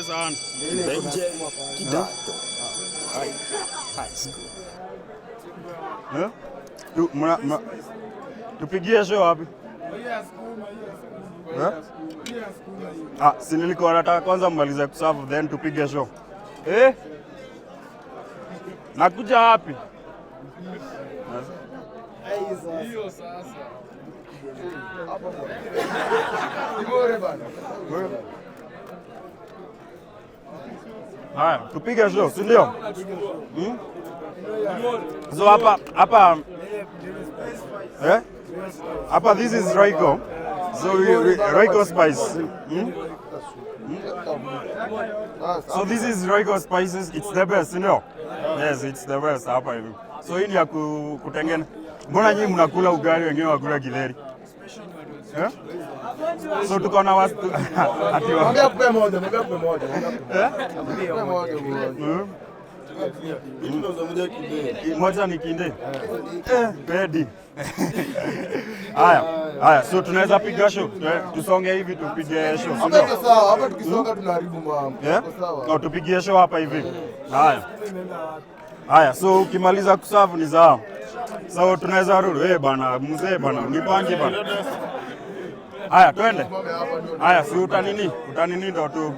sana. Benje kidato. High school. Tupigie show wapi? Si nilikuwa nataka kwanza mmalize kuserve then tupige show. Nakuja wapi? Hiyo sasa. Haya, tupige show, si ndio? So hapa this is Royco. So Royco Spice. So this is Royco Spices. It's the best, you know? Yes, it's the best hapa hivi. So hii ni ya kutengena. Mbona nyinyi mnakula ugali wengine wakula githeri? So tuko na watu ati moja ni kinde. Pedi. Haya, so tunaweza piga show. Tusonge hivi tupige show. Hapa sawa, hapa tukisonga tunaharibu mambo. Sawa. Tupige show hapa hivi. Haya, so ukimaliza kuserve ni sawa. So tunaweza rudi. Bana, mzee bana, nipange bana. Haya, twende. Haya, si utanini ndo tu